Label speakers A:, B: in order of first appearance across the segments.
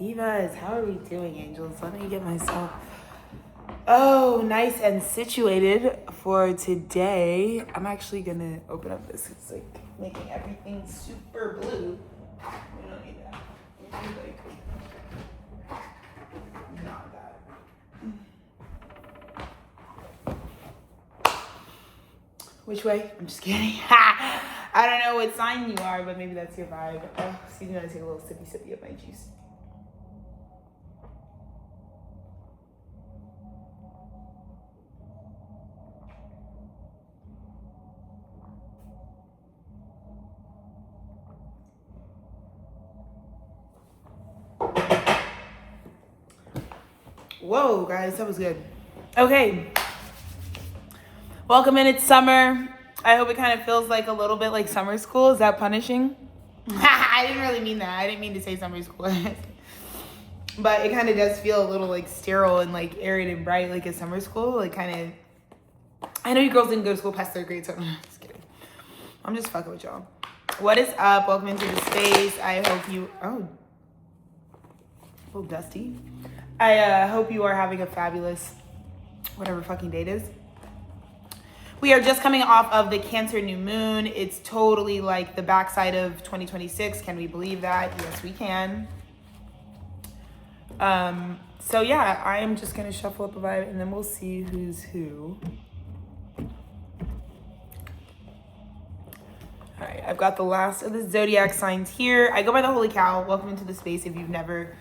A: Divas, how are we doing, angels? Let me get myself nice and situated for today. I'm actually gonna open up this. It's like making everything super blue. We don't need that. We need like not that. Which way? I'm just kidding. I don't know what sign you are, but maybe that's your vibe. Excuse me, I'm gonna take a little sippy of my juice. Whoa, guys, that was good. Okay. Welcome in. It's summer. I hope it kind of feels like a little bit like summer school. Is that punishing? I didn't really mean that. I didn't mean to say summer school. But it kind of does feel a little like sterile and like arid and bright like a summer school. Like kind of, I know you girls didn't go to school past 3rd grade, so I'm just kidding. I'm just fucking with y'all. What is up? Welcome into the space. I hope you, a little dusty. I hope you are having a fabulous, whatever fucking date is. We are just coming off of the Cancer new moon. It's totally like the backside of 2026. Can we believe that? Yes, we can. So yeah, I am just gonna shuffle up a vibe and then we'll see who's who. All right, I've got the last of the zodiac signs here. I go by the Holy Cow. Welcome into the space if you've never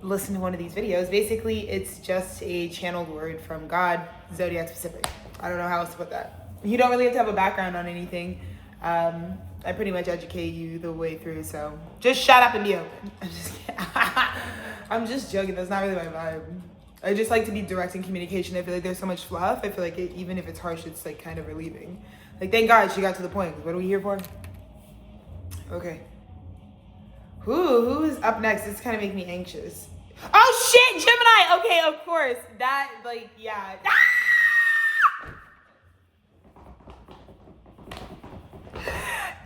A: listened to one of these videos. Basically, it's just a channeled word from God, zodiac specific. I don't know how else to put that. You don't really have to have a background on anything. I pretty much educate you the way through, so just shut up and be open. I'm just kidding. I'm just joking. That's not really my vibe. I just like to be direct in communication. I feel like there's so much fluff. I feel like even if it's harsh, it's like kind of relieving. Like, thank God she got to the point. What are we here for? Okay. Who is up next? This kind of make me anxious. Oh shit, Gemini. Okay, of course. That, like, yeah.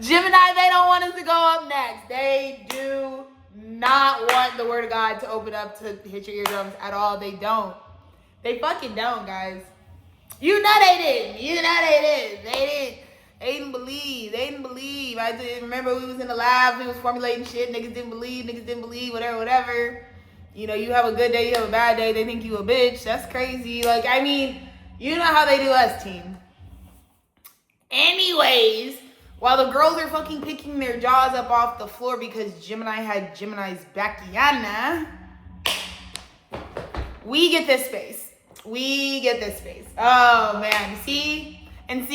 A: Gemini, they don't want us to go up next. They do not want the word of God to open up to hit your eardrums at all. They don't. They fucking don't, guys. You know they didn't. You know they didn't. They didn't believe. I didn't remember we was in the lab. We was formulating shit. Niggas didn't believe. Whatever. You know, you have a good day, you have a bad day. They think you a bitch. That's crazy. Like, I mean, you know how they do us, team. Anyways, while the girls are fucking picking their jaws up off the floor because Gemini had Gemini's Bacchiana, we get this space. Oh man, see? You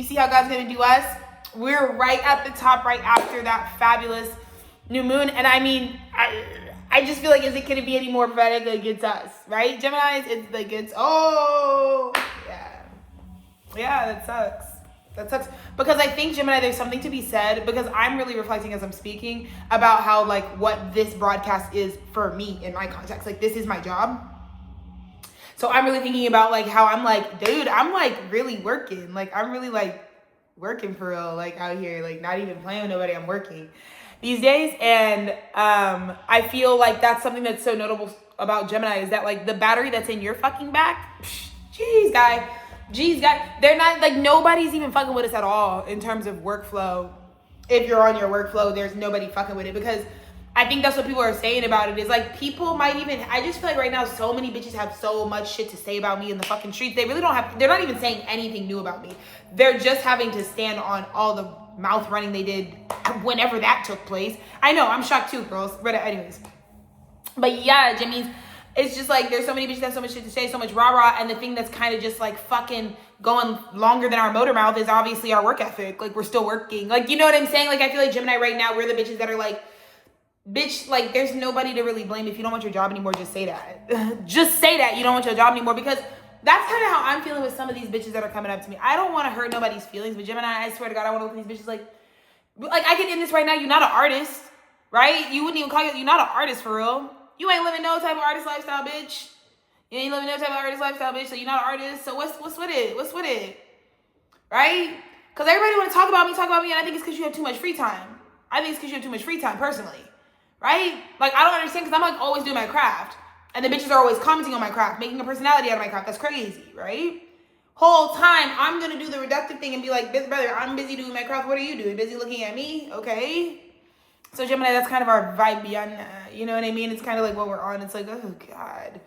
A: see how God's gonna do us? We're right at the top, right after that fabulous new moon. And I mean, I just feel like, is it gonna be any more prophetic? Like, it's us, right? Geminis, it's like, yeah, that sucks. Because I think, Gemini, there's something to be said, because I'm really reflecting as I'm speaking about how, like, what this broadcast is for me in my context. Like, this is my job. So I'm really thinking about, like, how I'm like, dude, I'm, like, really working. Like, I'm really, like, working for real, like, out here. Like, not even playing with nobody. I'm working these days. And I feel like that's something that's so notable about Gemini, is that, like, the battery that's in your fucking back, jeez, guy, they're not, like, nobody's even fucking with us at all in terms of workflow. If you're on your workflow, there's nobody fucking with it, because I think that's what people are saying about it, is like, people might even, I just feel like right now so many bitches have so much shit to say about me in the fucking streets. They really don't have, they're not even saying anything new about me. They're just having to stand on all the mouth running they did whenever that took place. I know, I'm shocked too, girls, but anyways. But yeah, Jimmy's, it's just like, there's so many bitches that have so much shit to say, so much rah-rah, and the thing that's kind of just like fucking going longer than our motor mouth is obviously our work ethic. Like, we're still working. Like, you know what I'm saying? Like, I feel like Gemini right now, we're the bitches that are like, bitch, like, there's nobody to really blame. If you don't want your job anymore, just say that. Just say that you don't want your job anymore, because that's kind of how I'm feeling with some of these bitches that are coming up to me. I don't want to hurt nobody's feelings, but Gemini, I swear to God, I want to look at these bitches like I can end this right now. You're not an artist, right? You wouldn't even call you, you're not an artist for real. You ain't living no type of artist lifestyle, bitch. You ain't living no type of artist lifestyle, bitch, so you're not an artist. So what's with it? What's with it? Right? Because everybody want to talk about me, and I think it's because you have too much free time. I think it's because you have too much free time personally, right? Like, I don't understand because I'm like always doing my craft. And the bitches are always commenting on my craft, making a personality out of my craft. That's crazy, right? Whole time, I'm going to do the reductive thing and be like, brother, I'm busy doing my craft. What are you doing? Busy looking at me? Okay. So Gemini, that's kind of our vibe beyond that. You know what I mean? It's kind of like what we're on. It's like, oh, God.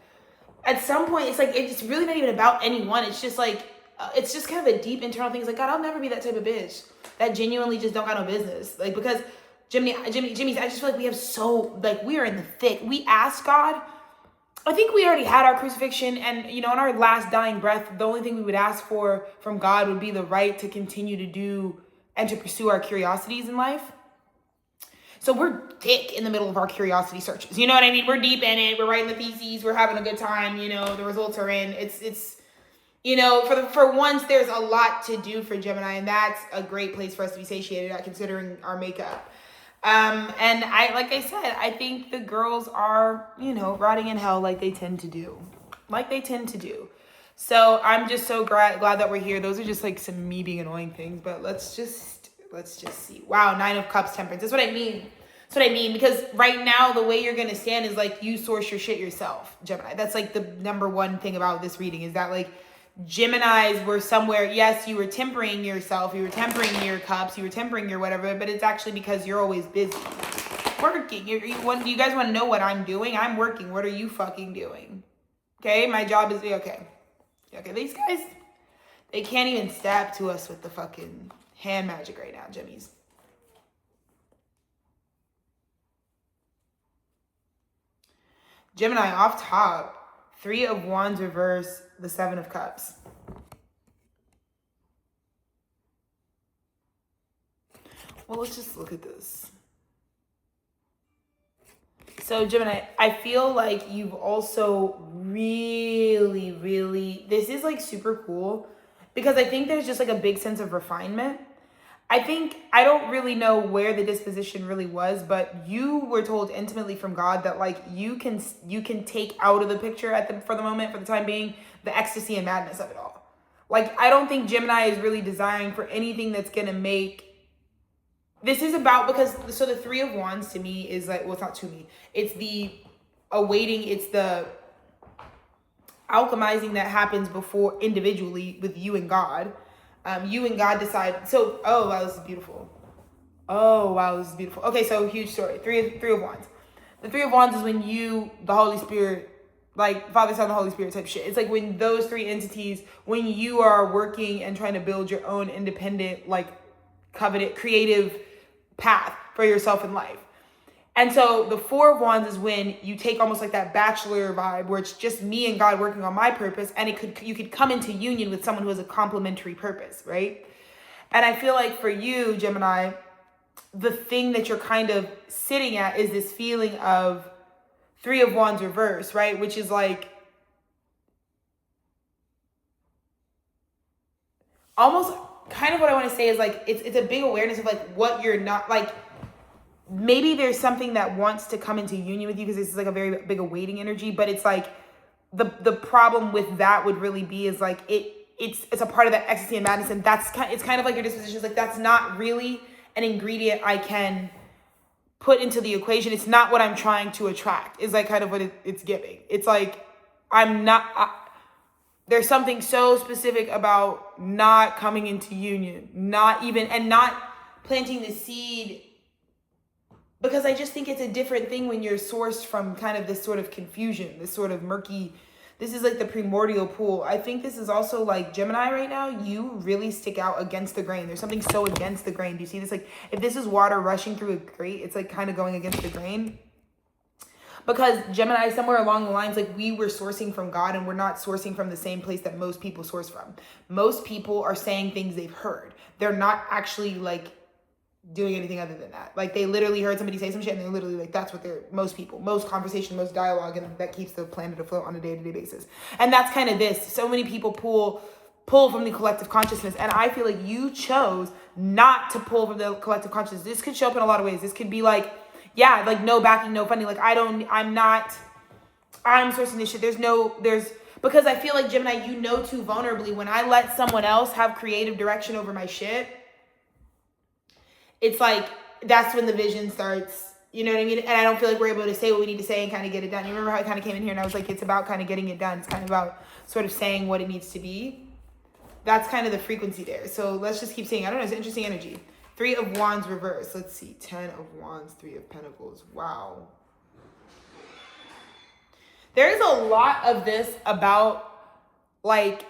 A: At some point, it's like, it's really not even about anyone. It's just like, it's just kind of a deep internal thing. It's like, God, I'll never be that type of bitch that genuinely just don't got no business. Like, because Jimmy's, I just feel like we have so, like, we are in the thick. We ask God. I think we already had our crucifixion, and, you know, in our last dying breath, the only thing we would ask for from God would be the right to continue to do and to pursue our curiosities in life. So we're thick in the middle of our curiosity searches. You know what I mean? We're deep in it. We're writing the theses. We're having a good time. You know, the results are in. It's you know, for once, there's a lot to do for Gemini, and that's a great place for us to be satiated at, considering our makeup. And like I said, I think the girls are, you know, rotting in hell like they tend to do. So I'm just so glad that we're here. Those are just like some me being annoying things, but let's just see. Wow, 9 of Cups, Temperance. That's what I mean. Because right now, the way you're going to stand is like you source your shit yourself, Gemini. That's like the number one thing about this reading is that like Geminis were somewhere, yes, you were tempering yourself, you were tempering your cups, you were tempering your whatever, but it's actually because you're always busy working. You guys want to know what I'm doing? I'm working. What are you fucking doing? Okay, my job is, okay, these guys, they can't even stab to us with the fucking hand magic right now, Jimmies. Gemini, off top, 3 of Wands reverse, the 7 of Cups. Well, let's just look at this. So, Gemini, I feel like you've also really, this is like super cool because I think there's just like a big sense of refinement. I don't really know where the disposition really was, but you were told intimately from God that like you can take out of the picture for the moment, for the time being, the ecstasy and madness of it all. Like, I don't think Gemini is really desiring for anything that's going to make, this is about, because, so the 3 of Wands to me is like, well, it's not to me. It's the awaiting, it's the alchemizing that happens before individually with you and God. You and God decide. So, oh, wow, this is beautiful. Okay, so huge story. Three of Wands. The 3 of Wands is when you, the Holy Spirit, like Father, Son, the Holy Spirit type shit. It's like when those 3 entities, when you are working and trying to build your own independent, like covenant, creative path for yourself in life. And so the 4 of Wands is when you take almost like that bachelor vibe where it's just me and God working on my purpose, and you could come into union with someone who has a complementary purpose, right? And I feel like for you, Gemini, the thing that you're kind of sitting at is this feeling of 3 of Wands reverse, right? Which is like almost kind of what I want to say is like it's a big awareness of like what you're not like. Maybe there's something that wants to come into union with you because this is like a very big awaiting energy, but it's like the problem with that would really be is like it's a part of that ecstasy and madness, and it's kind of like your disposition is like that's not really an ingredient I can put into the equation. It's not what I'm trying to attract. Is like kind of what it's giving. It's like there's something so specific about not coming into union, not planting the seed. Because I just think it's a different thing when you're sourced from kind of this sort of confusion, this sort of murky, this is like the primordial pool. I think this is also like Gemini right now, you really stick out against the grain. There's something so against the grain. Do you see this? Like if this is water rushing through a grate, it's like kind of going against the grain. Because Gemini, somewhere along the lines, like we were sourcing from God and we're not sourcing from the same place that most people source from. Most people are saying things they've heard. They're not actually like doing anything other than that. Like they literally heard somebody say some shit and they're literally like, that's what most conversation, most dialogue, and that keeps the planet afloat on a day-to-day basis. And that's kind of this. So many people pull from the collective consciousness. And I feel like you chose not to pull from the collective consciousness. This could show up in a lot of ways. This could be like, yeah, like no backing, no funding. Like I'm sourcing this shit. Because I feel like Gemini, you know too vulnerably when I let someone else have creative direction over my shit. It's like that's when the vision starts. You know what I mean? And I don't feel like we're able to say what we need to say and kind of get it done. You remember how I kind of came in here and I was like, it's about kind of getting it done. It's kind of about sort of saying what it needs to be. That's kind of the frequency there. So let's just keep saying, I don't know, it's interesting energy. 3 of Wands reverse. Let's see. 10 of Wands, 3 of Pentacles. Wow. There's a lot of this about, like,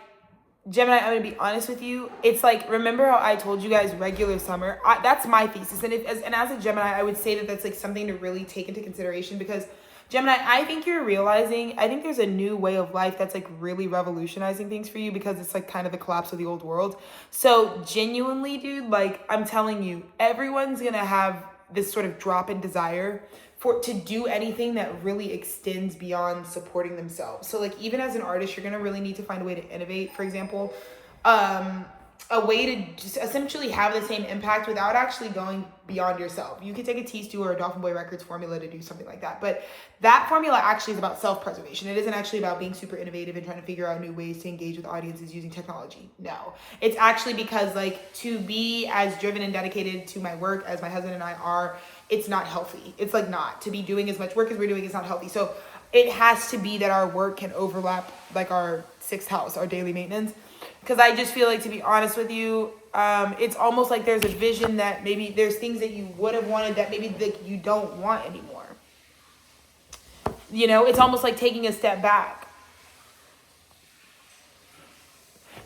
A: Gemini, I'm going to be honest with you. It's like, remember how I told you guys regular summer? That's my thesis. And as a Gemini, I would say that that's like something to really take into consideration, because Gemini, I think you're realizing, I think there's a new way of life that's like really revolutionizing things for you, because it's like kind of the collapse of the old world. So genuinely, dude, like I'm telling you, everyone's going to have this sort of drop in desire to do anything that really extends beyond supporting themselves. So like even as an artist, you're gonna really need to find a way to innovate. For example, a way to just essentially have the same impact without actually going beyond yourself. You could take a T-Stu or a Dolphin Boy Records formula to do something like that. But that formula actually is about self-preservation. It isn't actually about being super innovative and trying to figure out new ways to engage with audiences using technology. No, it's actually because like to be as driven and dedicated to my work as my husband and I are, it's not healthy. It's like not to be doing as much work as we're doing is not healthy. So it has to be that our work can overlap like our 6th house, our daily maintenance. Because I just feel like, to be honest with you, it's almost like there's a vision that maybe there's things that you would have wanted that maybe that you don't want anymore. You know, it's almost like taking a step back.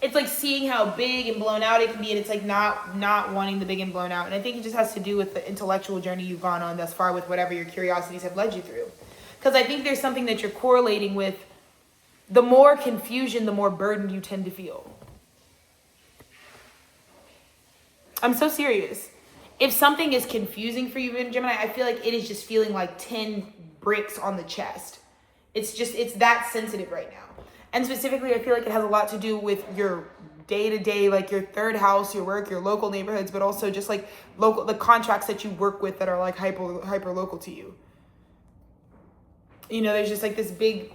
A: It's like seeing how big and blown out it can be, and it's like not wanting the big and blown out. And I think it just has to do with the intellectual journey you've gone on thus far with whatever your curiosities have led you through. Because I think there's something that you're correlating with. The more confusion, the more burdened you tend to feel. I'm so serious. If something is confusing for you in Gemini, I feel like it is just feeling like 10 bricks on the chest. It's that sensitive right now. And specifically, I feel like it has a lot to do with your day-to-day, like your 3rd house, your work, your local neighborhoods, but also just like the contracts that you work with that are like hyper local to you. You know, there's just like this big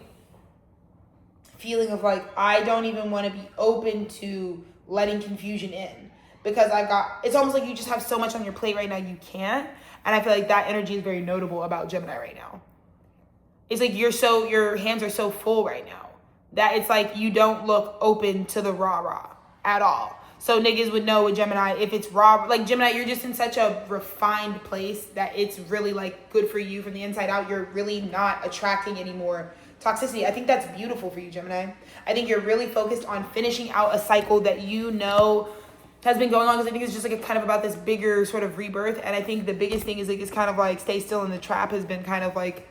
A: feeling of like, I don't even want to be open to letting confusion in, because it's almost like you just have so much on your plate right now, you can't. And I feel like that energy is very notable about Gemini right now. It's like your hands are so full right now that it's like you don't look open to the rah-rah at all. So niggas would know with Gemini, if it's raw, like Gemini, you're just in such a refined place that it's really like good for you from the inside out. You're really not attracting any more toxicity. I think that's beautiful for you, Gemini. I think you're really focused on finishing out a cycle that you know has been going on, because I think it's just like kind of about this bigger sort of rebirth. And I think the biggest thing is like, it's kind of like stay still in the trap has been kind of like,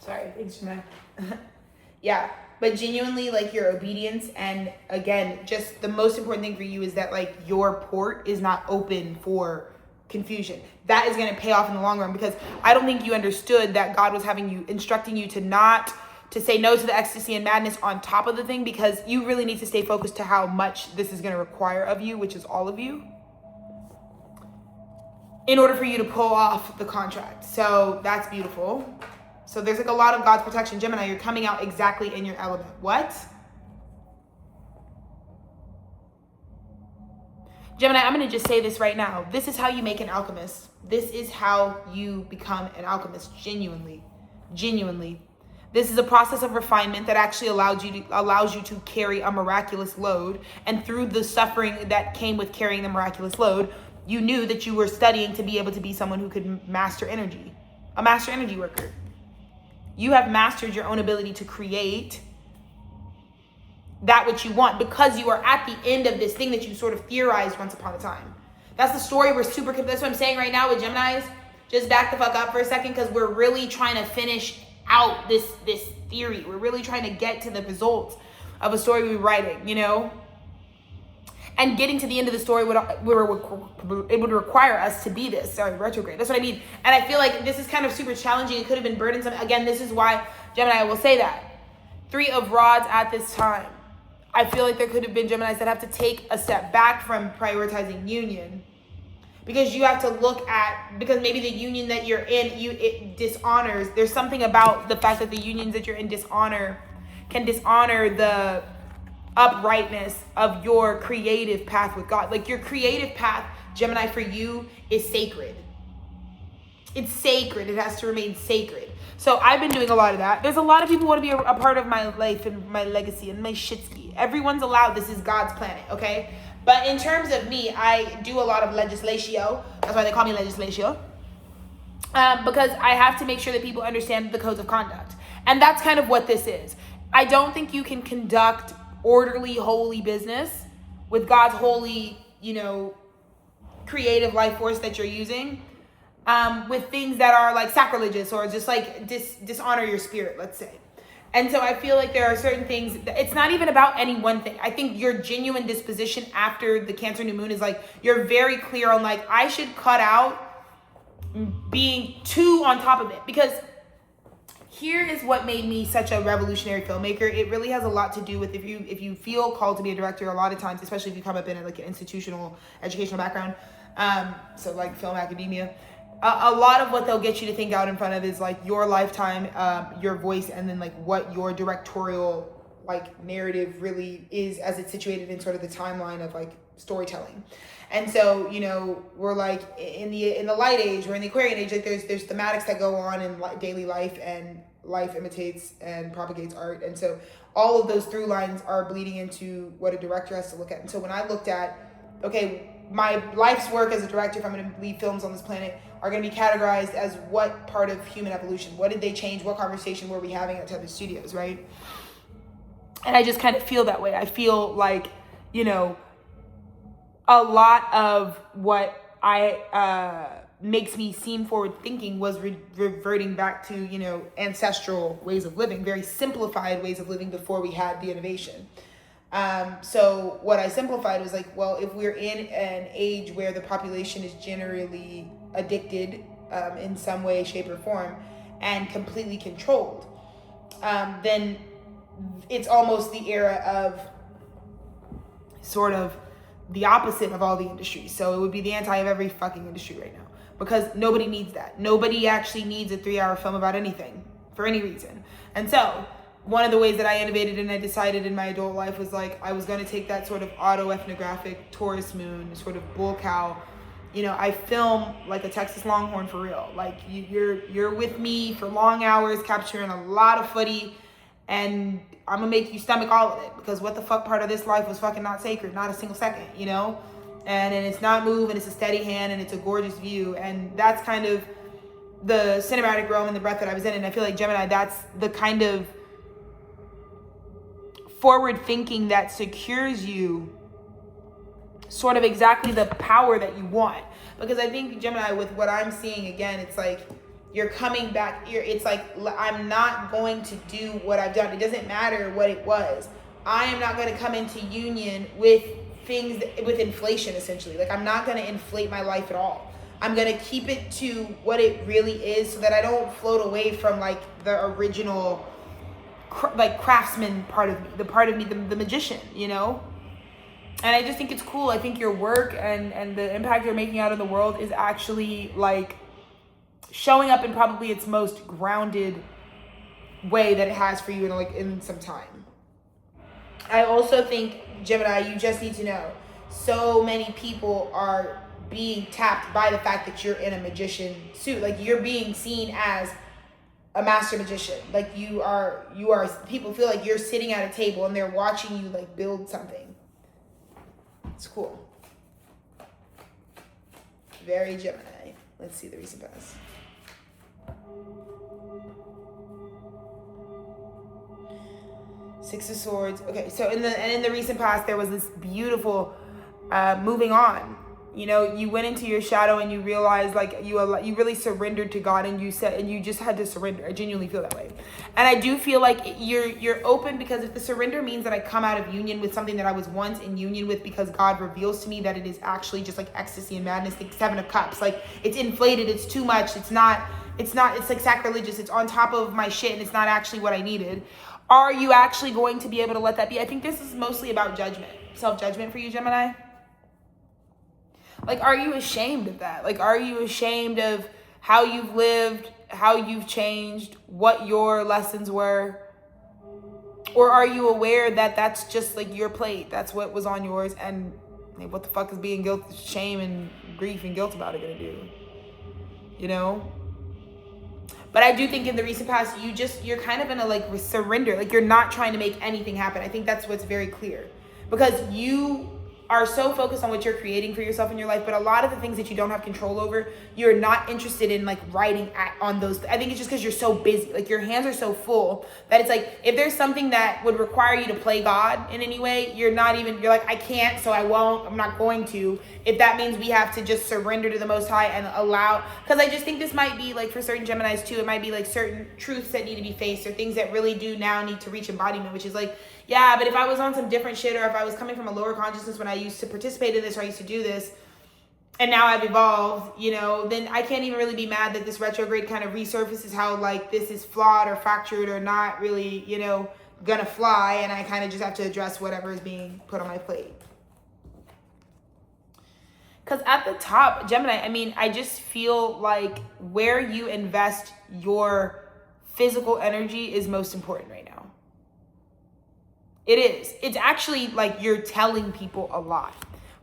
A: sorry, thanks, Gemini. Yeah, but genuinely, like your obedience, and again, just the most important thing for you is that like your port is not open for confusion. That is going to pay off in the long run, because I don't think you understood that God was instructing you to say no to the ecstasy and madness on top of the thing, because you really need to stay focused to how much this is going to require of you, which is all of you, in order for you to pull off the contract. So that's beautiful. So there's like a lot of God's protection. Gemini, you're coming out exactly in your element. What? Gemini, I'm going to just say this right now. This is how you make an alchemist. This is how you become an alchemist. Genuinely. This is a process of refinement that actually allows you to carry a miraculous load. And through the suffering that came with carrying the miraculous load, you knew that you were studying to be able to be someone who could master energy. A master energy worker. You have mastered your own ability to create that which you want, because you are at the end of this thing that you sort of theorized once upon a time. That's the story. That's what I'm saying right now with Geminis. Just back the fuck up for a second, because we're really trying to finish out this theory. We're really trying to get to the results. of a story we're writing, you know? And getting to the end of the story it would require us to be this. Sorry, retrograde. That's what I mean. And I feel like this is kind of super challenging. It could have been burdensome. Again, this is why, Gemini, will say that. 3 of Rods at this time. I feel like there could have been Geminis that have to take a step back from prioritizing union. Because you have to look at, because maybe the union that you're in, it dishonors. There's something about the fact that the unions that you're in can dishonor the uprightness of your creative path with God. Like your creative path, Gemini, for you is sacred. It's sacred. It has to remain sacred. So I've been doing a lot of that. There's a lot of people who want to be a part of my life and my legacy and my shitski. Everyone's allowed. This is God's planet, okay? But in terms of me, I do a lot of legislatio. That's why they call me legislatio. Because I have to make sure that people understand the codes of conduct. And that's kind of what this is. I don't think you can conduct orderly, holy business with God's holy, creative life force that you're using, with things that are like sacrilegious or just like dishonor your spirit, let's say. And so I feel like there are certain things, it's not even about any one thing. I think your genuine disposition after the Cancer new moon is like, you're very clear on like, I should cut out being too on top of it. Because here is what made me such a revolutionary filmmaker. It really has a lot to do with if you feel called to be a director, a lot of times, especially if you come up in like an institutional educational background, so like film academia, a lot of what they'll get you to think out in front of is like your lifetime, your voice, and then like what your directorial like narrative really is as it's situated in sort of the timeline of like storytelling. And so, we're like in the light age, we're in the Aquarian age, like there's thematics that go on in daily life, and life imitates and propagates art. And so all of those through lines are bleeding into what a director has to look at. And so when I looked at, okay, my life's work as a director, if I'm going to lead films on this planet, are going to be categorized as what part of human evolution? What did they change? What conversation were we having at Tethered Studios, right? And I just kind of feel that way. I feel like, a lot of what makes me seem forward thinking was reverting back to, ancestral ways of living, very simplified ways of living before we had the innovation. So what I simplified was like, well, if we're in an age where the population is generally addicted in some way, shape, or form, and completely controlled, then it's almost the era of sort of the opposite of all the industries. So it would be the anti of every fucking industry right now, because nobody needs that. Nobody actually needs a 3-hour film about anything for any reason. And so one of the ways that I innovated and I decided in my adult life was like, I was going to take that sort of autoethnographic Taurus moon, sort of bull cow. I film like a Texas Longhorn for real. Like you're with me for long hours, capturing a lot of footy, and I'm gonna make you stomach all of it, because what the fuck part of this life was fucking not sacred, not a single second, and it's not moving, it's a steady hand, and it's a gorgeous view. And that's kind of the cinematic realm and the breath that I was in. And I feel like Gemini, that's the kind of forward thinking that secures you sort of exactly the power that you want. Because I think Gemini, with what I'm seeing, again, it's like you're coming back. It's like, I'm not going to do what I've done. It doesn't matter what it was. I am not going to come into union with things with inflation, essentially. Like, I'm not going to inflate my life at all. I'm going to keep it to what it really is, so that I don't float away from like the original craftsman part of me, the magician, And I just think it's cool. I think your work and the impact you're making out in the world is actually like showing up in probably its most grounded way that it has for you in some time. I also think, Gemini, you just need to know, so many people are being tapped by the fact that you're in a magician suit. Like, you're being seen as a master magician. Like, you are, people feel like you're sitting at a table and they're watching you like build something. It's cool. Very Gemini. Let's see the recent past. Six of Swords. Okay, so in the recent past, there was this beautiful moving on. You know, you went into your shadow and you realized like you really surrendered to God, and you just had to surrender. I genuinely feel that way. And I do feel like you're open, because if the surrender means that I come out of union with something that I was once in union with, because God reveals to me that it is actually just like ecstasy and madness, like 7 of Cups, like it's inflated, it's too much, it's like sacrilegious, it's on top of my shit, and it's not actually what I needed. Are you actually going to be able to let that be? I think this is mostly about judgment, self-judgment for you, Gemini. Like, are you ashamed of that? Like, are you ashamed of how you've lived, how you've changed, what your lessons were? Or are you aware that that's just like your plate? That's what was on yours, and like, what the fuck is being shame and grief and guilt about it gonna do? You know? But I do think in the recent past, you're kind of in a like surrender. Like, you're not trying to make anything happen. I think that's what's very clear, because you are so focused on what you're creating for yourself in your life, but a lot of the things that you don't have control over, you're not interested in like writing on those. I think it's just because you're so busy, like your hands are so full that it's like, if there's something that would require you to play God in any way, you're like, I can't, so I won't, I'm not going to. If that means we have to just surrender to the Most High and allow, because I just think this might be like for certain Geminis too, it might be like certain truths that need to be faced, or things that really do now need to reach embodiment, which is like, yeah, but if I was on some different shit, or if I was coming from a lower consciousness when I used to participate in this, or I used to do this, and now I've evolved, you know, then I can't even really be mad that this retrograde kind of resurfaces how like this is flawed or fractured or not really, you know, gonna fly, and I kind of just have to address whatever is being put on my plate. Because at the top, Gemini, I mean, I just feel like where you invest your physical energy is most important right now. It is. It's actually like you're telling people a lot.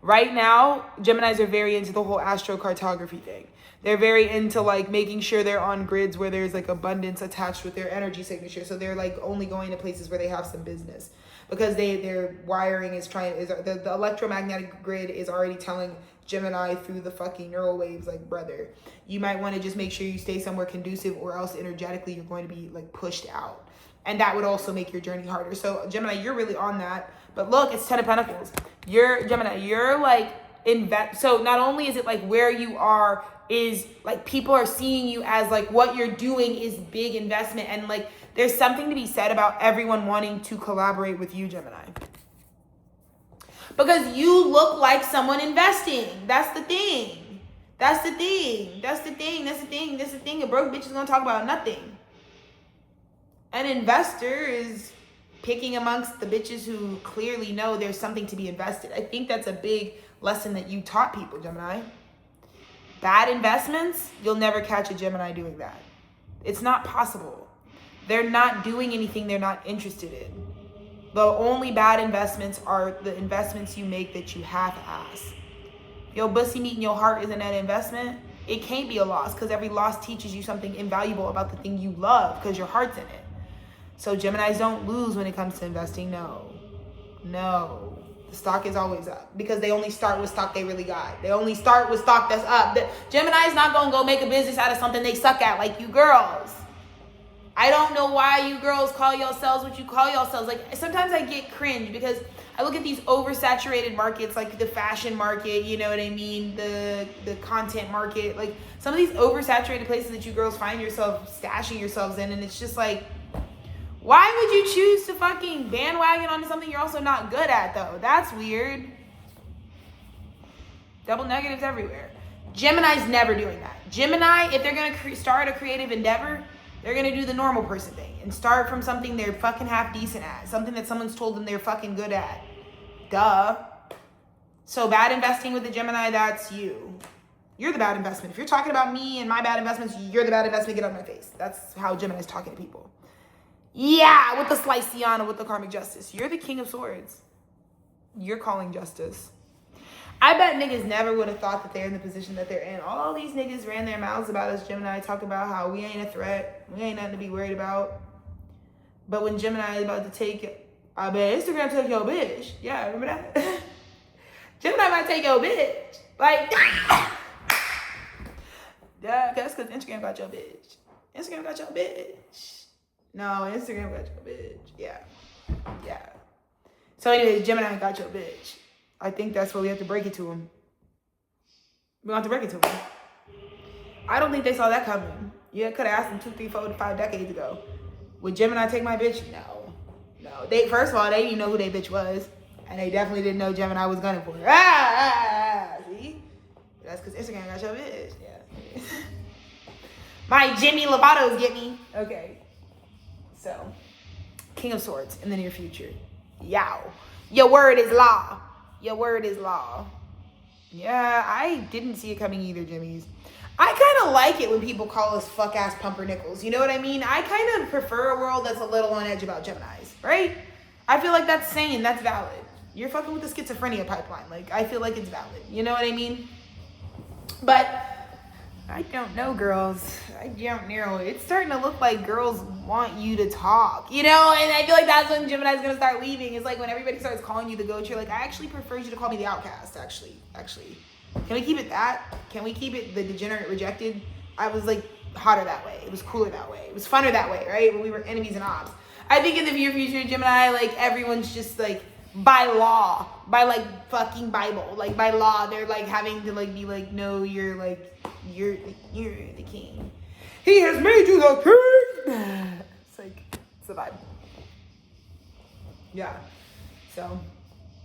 A: Right now, Geminis are very into the whole astrocartography thing. They're very into like making sure they're on grids where there's like abundance attached with their energy signature. So they're like only going to places where they have some business, because their wiring is the electromagnetic grid is already telling Gemini through the fucking neural waves, like, brother, you might want to just make sure you stay somewhere conducive, or else energetically you're going to be like pushed out. And that would also make your journey harder. So Gemini, you're really on that. But look, it's 10 of Pentacles. Gemini, you're like, so not only is it like where you are is like people are seeing you as like what you're doing is big investment. And like there's something to be said about everyone wanting to collaborate with you, Gemini. Because you look like someone investing. That's the thing. That's the thing. That's the thing. That's the thing. That's the thing. A broke bitch is going to talk about nothing. An investor is picking amongst the bitches who clearly know there's something to be invested. I think that's a big lesson that you taught people, Gemini. Bad investments, you'll never catch a Gemini doing that. It's not possible. They're not doing anything they're not interested in. The only bad investments are the investments you make that you half-ass. Your bussy meat and your heart isn't an investment. It can't be a loss, because every loss teaches you something invaluable about the thing you love, because your heart's in it. So Geminis don't lose when it comes to investing. No. The stock is always up, because they only start with stock they really got. They only start with stock that's up. Gemini's not going to go make a business out of something they suck at, like you girls. I don't know why you girls call yourselves what you call yourselves. Like, sometimes I get cringe, because I look at these oversaturated markets, like the fashion market, you know what I mean? The content market, like some of these oversaturated places that you girls find yourself stashing yourselves in. And it's just like, why would you choose to fucking bandwagon onto something you're also not good at, though? That's weird. Double negatives everywhere. Gemini's never doing that. Gemini, if they're going to start a creative endeavor, they're going to do the normal person thing and start from something they're fucking half decent at. Something that someone's told them they're fucking good at. Duh. So bad investing with the Gemini, that's you. You're the bad investment. If you're talking about me and my bad investments, you're the bad investment. Get out of my face. That's how Gemini's talking to people. Yeah, with the Sliceiana, with the karmic justice. You're the King of Swords. You're calling justice. I bet niggas never would have thought that they're in the position that they're in. All these niggas ran their mouths about us, Gemini, talk about how we ain't a threat. We ain't nothing to be worried about. But when Gemini is about to take it, I bet Instagram took your bitch. Yeah, remember that? Gemini might take your bitch. Like, yeah, that's because Instagram got your bitch. Instagram got your bitch. No, Instagram got your bitch. Yeah. So anyway, Gemini got your bitch. I think that's what we have to break it to him. We want to break it to them. I don't think they saw that coming. Yeah, could have asked them 2, 3, 4, 5 decades ago. Would Gemini take my bitch? No. They, first of all, they didn't know who their bitch was. And they definitely didn't know Gemini was gunning for her. See? That's because Instagram got your bitch. Yeah. My Jimmy Lovato's get me. Okay. So, King of Swords in the near future. Yow. Your word is law. Your word is law. Yeah, I didn't see it coming either, Jimmys. I kind of like it when people call us fuck-ass pumpernickels. You know what I mean? I kind of prefer a world that's a little on edge about Geminis, right? I feel like that's sane. That's valid. You're fucking with the schizophrenia pipeline. Like, I feel like it's valid. You know what I mean? But I don't know, girls. I don't know. It's starting to look like girls want you to talk, you know? And I feel like that's when Gemini's going to start leaving. It's like when everybody starts calling you the goat, you're like, I actually prefer you to call me the outcast, actually. Can we keep it that? Can we keep it the degenerate rejected? I was like hotter that way. It was cooler that way. It was funner that way, right? When we were enemies and odds. I think in the near future, Gemini, like everyone's just like by law, by like fucking Bible, like by law, they're like having to like be like, no, you're the king. He has made you the king. It's like, it's the vibe. Yeah. So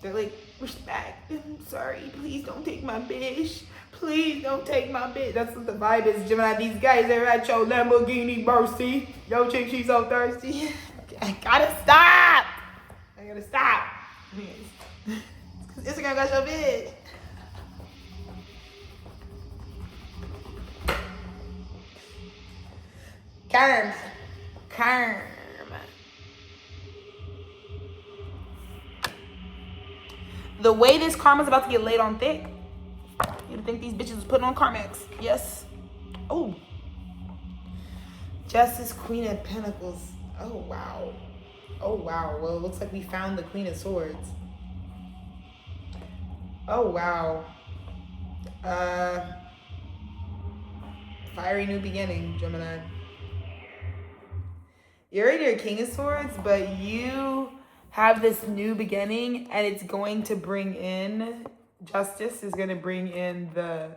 A: they're like, respect. I'm sorry. Please don't take my bitch. Please don't take my bitch. That's what the vibe is, Gemini. These guys are at your Lamborghini Mercy. Yo, chick, she's so thirsty. I gotta stop. Because Instagram got your bitch. Karma. The way this karma's about to get laid on thick, you'd think these bitches was putting on Carmex. Yes. Oh. Justice, Queen of Pentacles. Oh, wow. Well, it looks like we found the Queen of Swords. Oh, wow. Fiery new beginning, Gemini. You're already a King of Swords, but you have this new beginning, and it's going to bring in, Justice is going to bring in the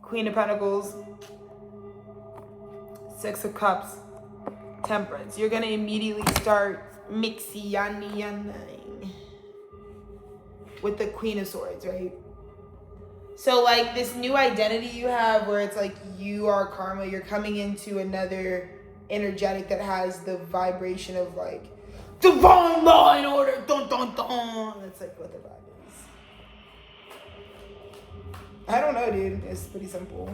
A: Queen of Pentacles, Six of Cups, Temperance. You're going to immediately start mixing with the Queen of Swords, right? So like this new identity you have where it's like you are karma, you're coming into another energetic that has the vibration of like divine law and order. Dun, dun, dun. That's like what the vibe is. I don't know, dude. It's pretty simple.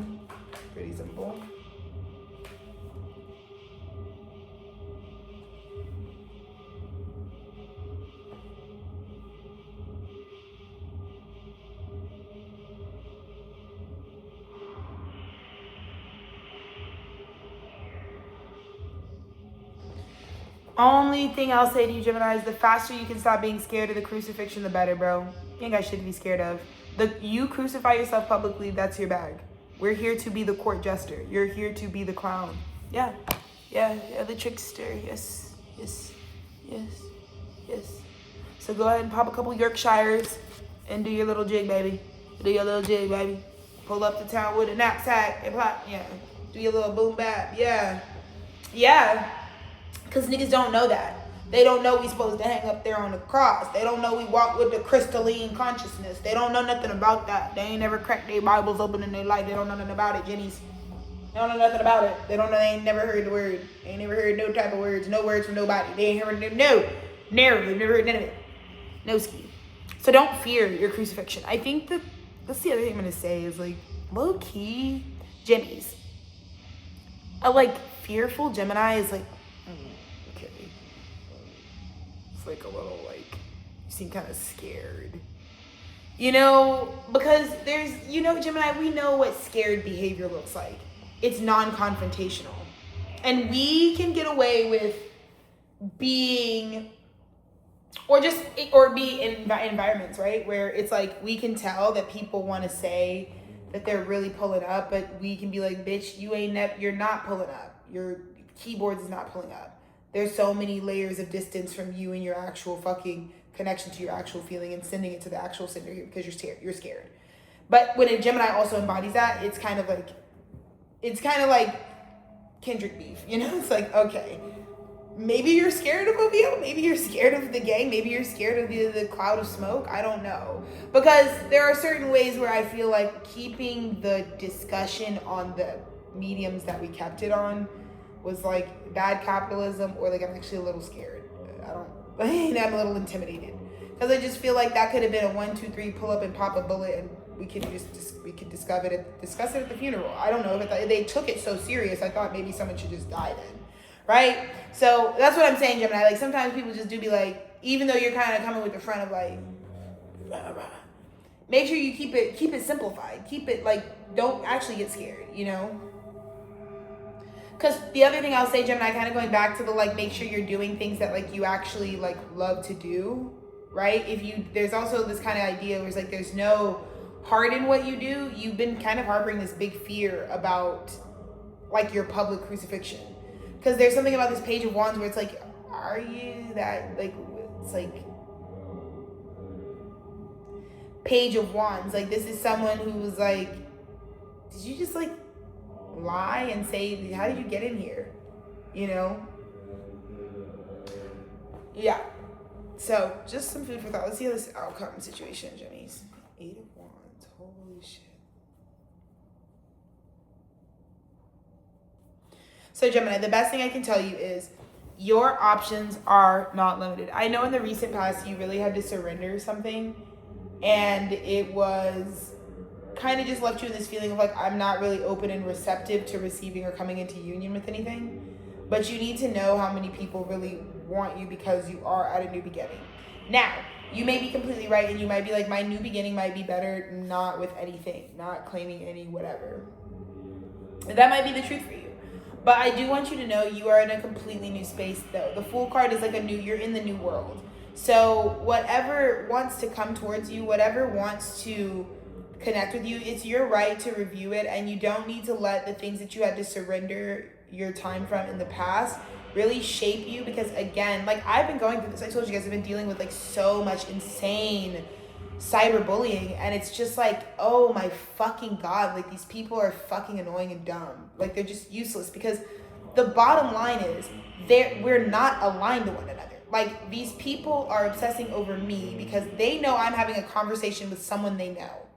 A: Only thing I'll say to you, Gemini, is the faster you can stop being scared of the crucifixion, the better, bro. You ain't got shit to be scared of. You crucify yourself publicly, that's your bag. We're here to be the court jester. You're here to be the clown. Yeah, the trickster. Yes. So go ahead and pop a couple Yorkshires and do your little jig, baby. Pull up to town with a knapsack and pop, yeah. Do your little boom bap, yeah. Because niggas don't know that. They don't know we supposed to hang up there on the cross. They don't know we walk with the crystalline consciousness. They don't know nothing about that. They ain't never cracked their Bibles open in their life. They don't know nothing about it, Jennies. They don't know nothing about it. They don't know. They ain't never heard the word. They ain't never heard no type of words. No words from nobody. They ain't heard they've never heard none of it. No ski. So don't fear your crucifixion. I think that's the other thing I'm going to say is like low key Jimmies. A like fearful Gemini is like, okay. It's like a little like, you seem kind of scared. You know, because there's, you know, Gemini, we know what scared behavior looks like. It's non-confrontational. And we can get away with being, or be in environments, right? Where it's like, we can tell that people want to say that they're really pulling up, but we can be like, bitch, you're not pulling up. Your keyboard is not pulling up. there's so many layers of distance from you and your actual fucking connection to your actual feeling and sending it to the actual sender here because you're scared. But when a Gemini also embodies that, it's kind of like Kendrick beef, you know? It's like, okay, maybe you're scared of OVO, maybe you're scared of the gang, maybe you're scared of the cloud of smoke, I don't know. Because there are certain ways where I feel like keeping the discussion on the mediums that we kept it on was like bad capitalism, or like I'm actually a little scared. I'm a little intimidated. Because I just feel like that could have been a 1, 2, 3 pull up and pop a bullet, and we could discuss it at the funeral. I don't know if they took it so serious. I thought maybe someone should just die then, right? So that's what I'm saying, Gemini. Like sometimes people just do be like, even though you're kind of coming with the front of like, make sure you keep it simplified. Keep it like, don't actually get scared, you know? Because the other thing I'll say, Gemini, kind of going back to the like, make sure you're doing things that like you actually like love to do, right? There's also this kind of idea where it's like there's no heart in what you do. You've been kind of harboring this big fear about like your public crucifixion. Because there's something about this Page of Wands where it's like, are you that, like, it's like Page of Wands. Like this is someone who was like, did you just like lie and say, how did you get in here? You know? Yeah. So just some food for thought. Let's see how this outcome situation, Jimmy's. 8 of Wands. Holy shit. So Gemini, the best thing I can tell you is your options are not limited. I know in the recent past you really had to surrender something, and it was kind of just left you in this feeling of like, I'm not really open and receptive to receiving or coming into union with anything. But you need to know how many people really want you because you are at a new beginning. Now, you may be completely right, and you might be like, my new beginning might be better not with anything, not claiming any whatever. That might be the truth for you. But I do want you to know you are in a completely new space though. The Fool card is like you're in the new world. So whatever wants to come towards you, whatever wants to connect with you, it's your right to review it, and you don't need to let the things that you had to surrender your time from in the past really shape you. Because again, like I've been going through this, I told you guys I've been dealing with like so much insane cyberbullying, and it's just like, oh my fucking god, like these people are fucking annoying and dumb. Like they're just useless, because the bottom line is we're not aligned to one another. Like these people are obsessing over me because they know I'm having a conversation with someone they know.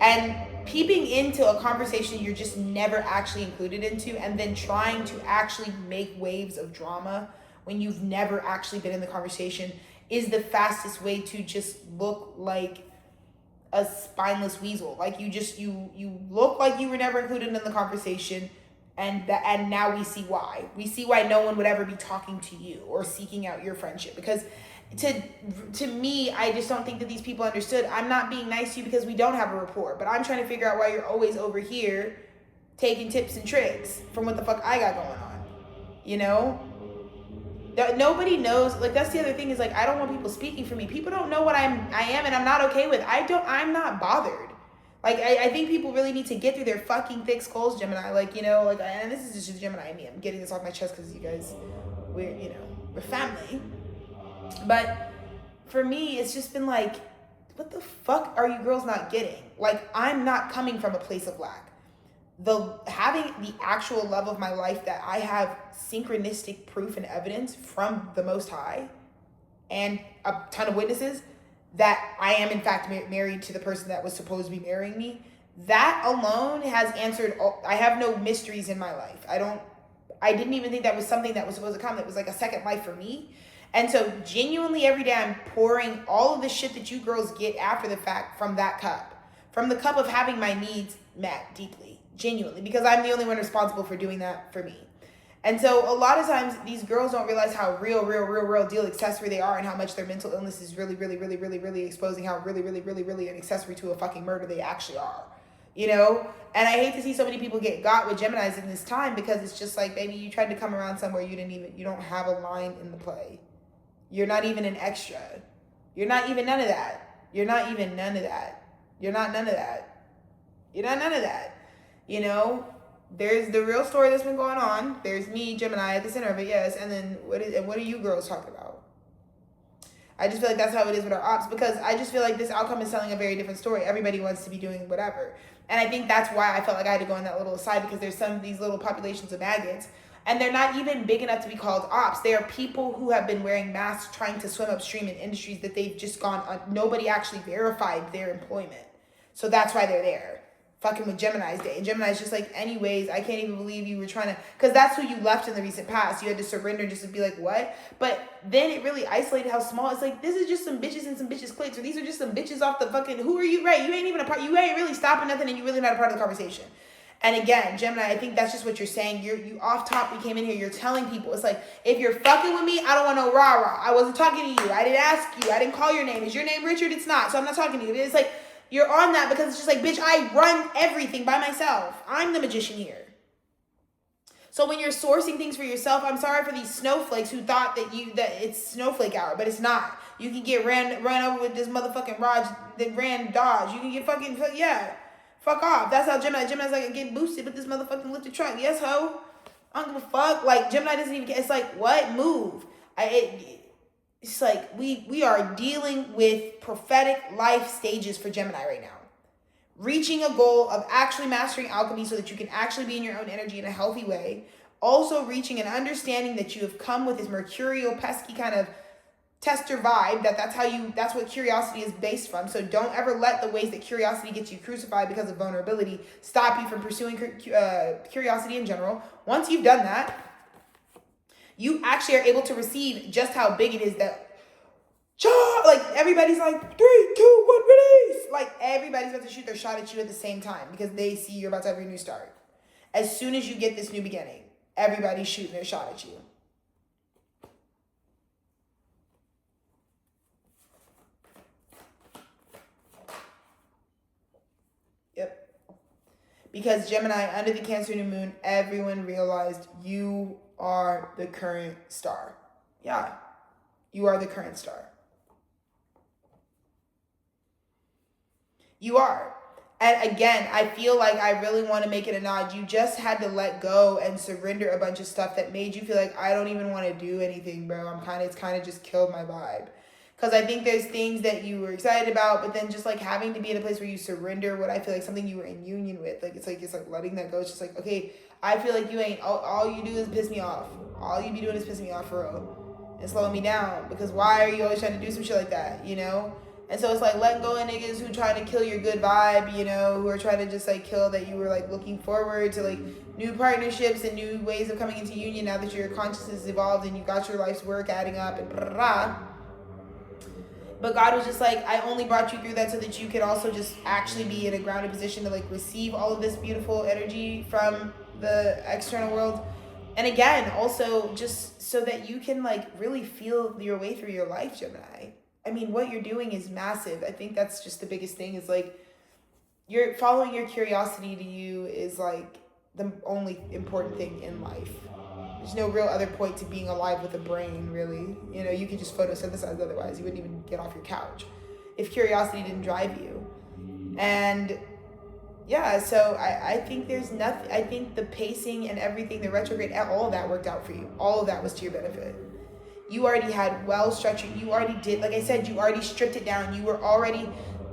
A: And peeping into a conversation you're just never actually included into, and then trying to actually make waves of drama when you've never actually been in the conversation, is the fastest way to just look like a spineless weasel. Like you look like you were never included in the conversation, and now we see why. We see why no one would ever be talking to you or seeking out your friendship, because to me, I just don't think that these people understood. I'm not being nice to you because we don't have a rapport, but I'm trying to figure out why you're always over here taking tips and tricks from what the fuck I got going on, you know? Nobody knows. Like that's the other thing, is like I don't want people speaking for me. People don't know what I am, and I'm not okay with. I'm not bothered. Like I think people really need to get through their fucking thick skulls, Gemini. Like, you know, like, and this is just Gemini and me. I'm getting this off my chest because you guys, we're family. But for me, it's just been like, what the fuck are you girls not getting? Like, I'm not coming from a place of lack. Having the actual love of my life, that I have synchronistic proof and evidence from the Most High and a ton of witnesses that I am in fact married to the person that was supposed to be marrying me. That alone has answered I have no mysteries in my life. I didn't even think that was something that was supposed to come. That was like a second life for me. And so genuinely every day I'm pouring all of the shit that you girls get after the fact from that cup. From the cup of having my needs met deeply, genuinely, because I'm the only one responsible for doing that for me. And so a lot of times these girls don't realize how real deal accessory they are, and how much their mental illness is really exposing how really an accessory to a fucking murder they actually are. You know? And I hate to see so many people get got with Geminis in this time, because it's just like, baby, you tried to come around somewhere you don't have a line in the play. You're not even an extra. You're not even none of that. You're not even none of that. You're not none of that. You're not none of that. You know? there's the real story that's been going on. There's me, Gemini, at the center of it, yes. And then what are you girls talking about? I just feel like that's how it is with our ops, because I just feel like this outcome is telling a very different story. Everybody wants to be doing whatever. And I think that's why I felt like I had to go on that little aside, because there's some of these little populations of maggots, and they're not even big enough to be called ops. They are people who have been wearing masks trying to swim upstream in industries that they've just gone, nobody actually verified their employment. So that's why they're there. Fucking with Gemini's day. And Gemini's just like, anyways, I can't even believe you were trying to, because that's who you left in the recent past. You had to surrender just to be like, what? But then it really isolated how small. It's like, this is just some bitches and some bitches cliques, or these are just some bitches off the fucking, who are you? Right, you ain't even a part, you ain't really stopping nothing, and you really not a part of the conversation. And again, Gemini, I think that's just what you're saying. You off top, you came in here, you're telling people, it's like, if you're fucking with me, I don't want no rah-rah. I wasn't talking to you. I didn't ask you. I didn't call your name. Is your name Richard? It's not. So I'm not talking to you. It's like, you're on that because it's just like, bitch, I run everything by myself. I'm the magician here. So when you're sourcing things for yourself, I'm sorry for these snowflakes who thought that it's snowflake hour, but it's not. You can get run over with this motherfucking Raj that ran Dodge. You can get fuck off. That's how Gemini's like, get boosted with this motherfucking lifted truck. Yes, ho. I don't give a fuck. Like, Gemini doesn't even care. It's like, what? Move. It's like we are dealing with prophetic life stages for Gemini right now. Reaching a goal of actually mastering alchemy so that you can actually be in your own energy in a healthy way. Also reaching an understanding that you have come with this mercurial, pesky kind of tester vibe, that's what curiosity is based from. So don't ever let the ways that curiosity gets you crucified because of vulnerability stop you from pursuing curiosity in general. Once you've done that, you actually are able to receive just how big it is that, like, everybody's like, 3, 2, 1, release. Like, everybody's about to shoot their shot at you at the same time because they see you're about to have your new start. As soon as you get this new beginning, everybody's shooting their shot at you. Yep. Because Gemini, under the Cancer new moon, everyone realized you are the current star. Yeah, you are the current star. You are. And again, I feel like I really want to make it a nod. You just had to let go and surrender a bunch of stuff that made you feel like, I don't even want to do anything, bro. It's kind of just killed my vibe. Because I think there's things that you were excited about, but then just like having to be in a place where you surrender what I feel like something you were in union with. Like it's like letting that go. It's just like, okay, I feel like you ain't, all you do is piss me off. All you be doing is pissing me off for real. And slowing me down. Because why are you always trying to do some shit like that, you know? And so it's like letting go of niggas who trying to kill your good vibe, you know, who are trying to just like kill that you were like looking forward to like new partnerships and new ways of coming into union now that your consciousness is evolved and you got your life's work adding up and blah, blah, blah. But God was just like, I only brought you through that so that you could also just actually be in a grounded position to like receive all of this beautiful energy from the external world. And again, also just so that you can like really feel your way through your life, Gemini. I mean, what you're doing is massive. I think that's just the biggest thing is like, you're following your curiosity to you is like the only important thing in life. There's no real other point to being alive with a brain, really. You know, you could just photosynthesize otherwise. You wouldn't even get off your couch if curiosity didn't drive you. And yeah, so I think there's nothing, I think the pacing and everything, the retrograde, all of that worked out for you. All of that was to your benefit. You already had well-structured, you already did, like I said, you already stripped it down. You were already,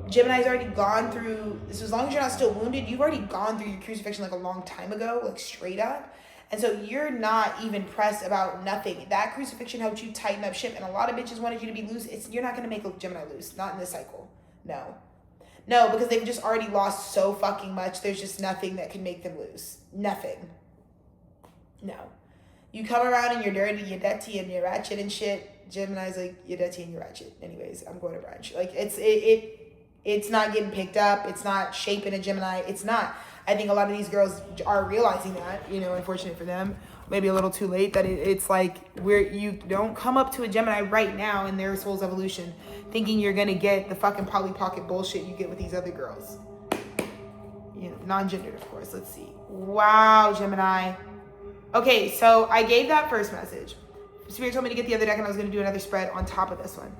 A: Gemini's already gone through, so as long as you're not still wounded, you've already gone through your crucifixion like a long time ago, like straight up. And so you're not even pressed about nothing. That crucifixion helped you tighten up ship. And a lot of bitches wanted you to be loose. You're not going to make a Gemini loose. Not in this cycle. No, because they've just already lost so fucking much. There's just nothing that can make them loose. Nothing. No. You come around and you're dirty, you're dirty, and you're ratchet and shit. Gemini's like, you're dirty and you're ratchet. Anyways, I'm going to brunch. Like, it's not getting picked up. It's not shaping a Gemini. It's not. I think a lot of these girls are realizing that, you know, unfortunate for them, maybe a little too late, that it's like you don't come up to a Gemini right now in their soul's evolution thinking you're going to get the fucking Polly Pocket bullshit you get with these other girls. You know, non-gendered, of course. Let's see. Wow, Gemini. Okay, so I gave that first message. Spirit told me to get the other deck and I was going to do another spread on top of this one.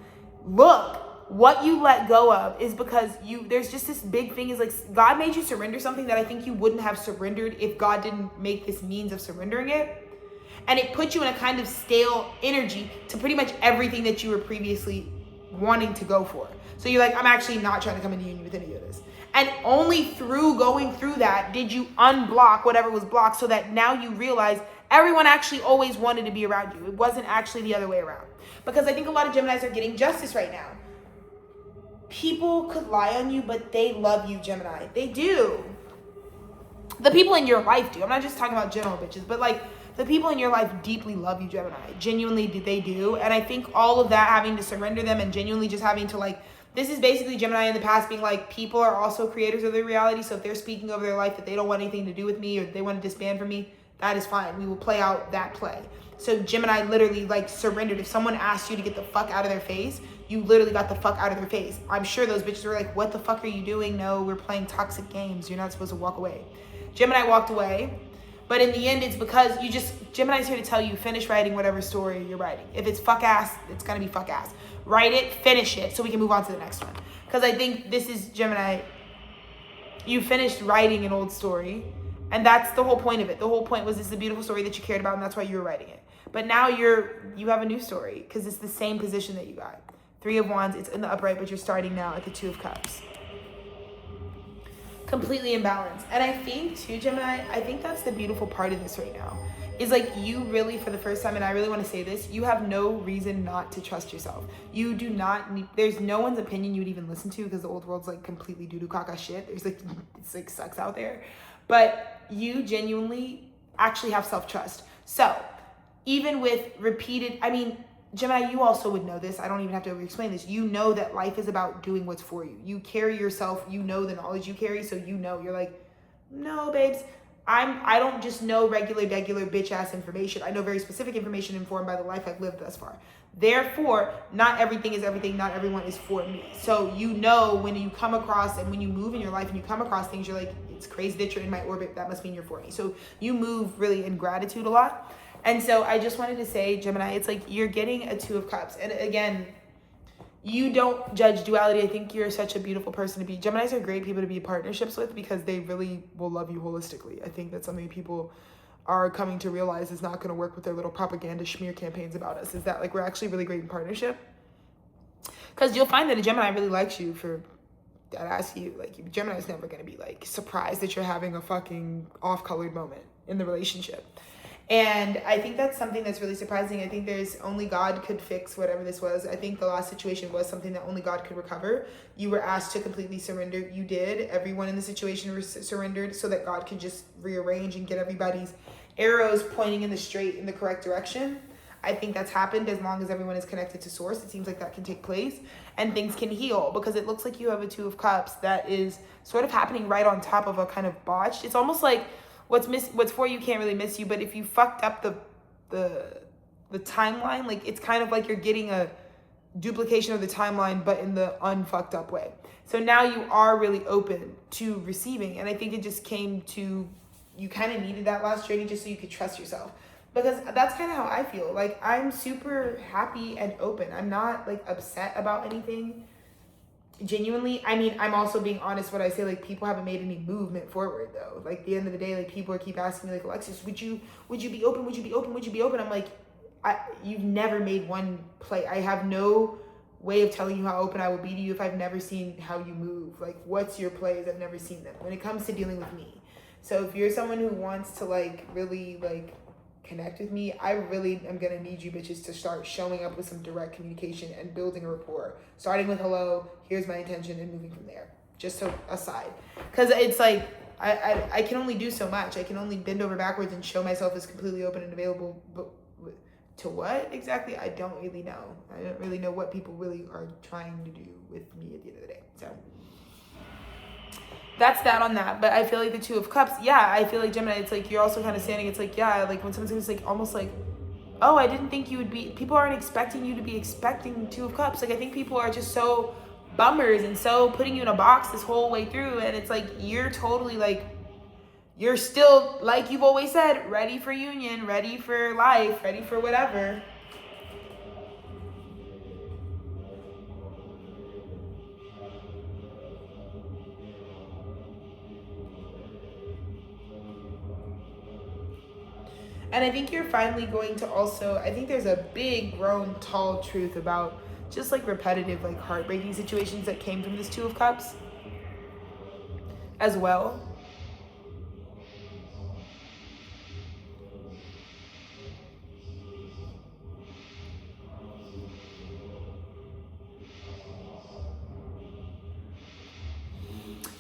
A: Look what you let go of is because there's just this big thing is like God made you surrender something that I think you wouldn't have surrendered if God didn't make this means of surrendering it. And it puts you in a kind of stale energy to pretty much everything that you were previously wanting to go for. So you're like, I'm actually not trying to come into union with any of this. And only through going through that did you unblock whatever was blocked, so that now you realize everyone actually always wanted to be around you. It wasn't actually the other way around. Because I think a lot of Geminis are getting justice right now. People could lie on you, but they love you, Gemini. They do. The people in your life do. I'm not just talking about general bitches, but like the people in your life deeply love you, Gemini. Genuinely, they do. And I think all of that, having to surrender them and genuinely just having to like, this is basically Gemini in the past being like, people are also creators of their reality. So if they're speaking over their life that they don't want anything to do with me or they want to disband from me, that is fine. We will play out that play. So Gemini literally like surrendered. If someone asked you to get the fuck out of their face, you literally got the fuck out of their face. I'm sure those bitches were like, what the fuck are you doing? No, we're playing toxic games. You're not supposed to walk away. Gemini walked away. But in the end, it's because Gemini's here to tell you, finish writing whatever story you're writing. If it's fuck ass, it's going to be fuck ass. Write it, finish it, so we can move on to the next one. Because I think this is Gemini. You finished writing an old story, and that's the whole point of it. The whole point was this is a beautiful story that you cared about, and that's why you were writing it. But now you have a new story, because it's the same position that you got. 3 of Wands, it's in the upright, but you're starting now at the 2 of Cups. Completely imbalanced. And I think too, Gemini, I think that's the beautiful part of this right now. Is like you really, for the first time, and I really want to say this, you have no reason not to trust yourself. You do not need, there's no one's opinion you would even listen to, because the old world's like completely doo-doo caca shit. There's like, it's like sucks out there. But you genuinely actually have self-trust. So even with repeated, I mean, Gemini, you also would know this. I don't even have to explain this. You know that life is about doing what's for you. You carry yourself, you know the knowledge you carry, so you know, you're like, no, babes, I don't just know regular bitch ass information. I know very specific information informed by the life I've lived thus far. Therefore, not everything is everything, not everyone is for me. So you know when you come across and when you move in your life and you come across things, you're like, it's crazy that you're in my orbit, that must mean you're for me. So you move really in gratitude a lot. And so I just wanted to say, Gemini, it's like you're getting a 2 of Cups. And again, you don't judge duality. I think you're such a beautiful person to be. Geminis are great people to be in partnerships with because they really will love you holistically. I think that's something people are coming to realize is not going to work with their little propaganda smear campaigns about us, is that like we're actually really great in partnership. Because you'll find that a Gemini really likes you for that ass you. Like Gemini's never going to be like surprised that you're having a fucking off-colored moment in the relationship. And I think that's something that's really surprising. I think there's only God could fix whatever this was. I think the last situation was something that only God could recover. You were asked to completely surrender. You did. Everyone in the situation surrendered so that God could just rearrange and get everybody's arrows pointing in the correct direction. I think that's happened as long as everyone is connected to source. It seems like that can take place and things can heal, because it looks like you have a 2 of Cups that is sort of happening right on top of a kind of botched. It's almost like what's for you can't really miss you, but if you fucked up the timeline, like it's kind of like you're getting a duplication of the timeline but in the unfucked up way. So now you are really open to receiving, and I think it just came to, you kind of needed that last journey just so you could trust yourself, because that's kind of how I feel. Like I'm super happy and open. I'm not like upset about anything. Genuinely, I mean, I'm also being honest when I say like people haven't made any movement forward though. Like at the end of the day, like people keep asking me like, Alexis, would you be open? Would you be open? Would you be open? I'm like, you've never made one play. I have no way of telling you how open I will be to you if I've never seen how you move. Like what's your plays? I've never seen them when it comes to dealing with me. So if you're someone who wants to like really like connect with me, I really am gonna need you bitches to start showing up with some direct communication and building a rapport, starting with hello, here's my intention, and moving from there. Just so aside, because it's like I can only do so much. I can only bend over backwards and show myself as completely open and available, but to what exactly, I don't really know. I don't really know what people really are trying to do with me at the end of the day. So that's that on that. But I feel like the 2 of Cups, yeah, I feel like Gemini, it's like you're also kind of standing, it's like, yeah, like when someone's like almost like, oh, I didn't think you would be, people aren't expecting you to be expecting 2 of Cups. Like I think people are just so bummers and so putting you in a box this whole way through, and it's like you're totally like, you're still, like you've always said, ready for union, ready for life, ready for whatever. And I think you're finally going to also, I think there's a big, grown, tall truth about just like repetitive, like heartbreaking situations that came from this Two of Cups as well.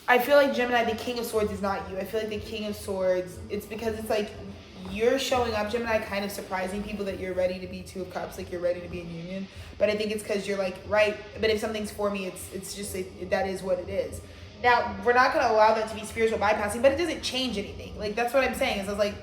A: I feel like Gemini, the King of Swords is not you. I feel like the King of Swords, it's because it's like you're showing up, Gemini, kind of surprising people that you're ready to be Two of Cups, like you're ready to be in union. But I think it's because you're like, right, but if something's for me, it's just like, that is what it is. Now, we're not going to allow that to be spiritual bypassing, but it doesn't change anything. Like, that's what I'm saying, is I was like,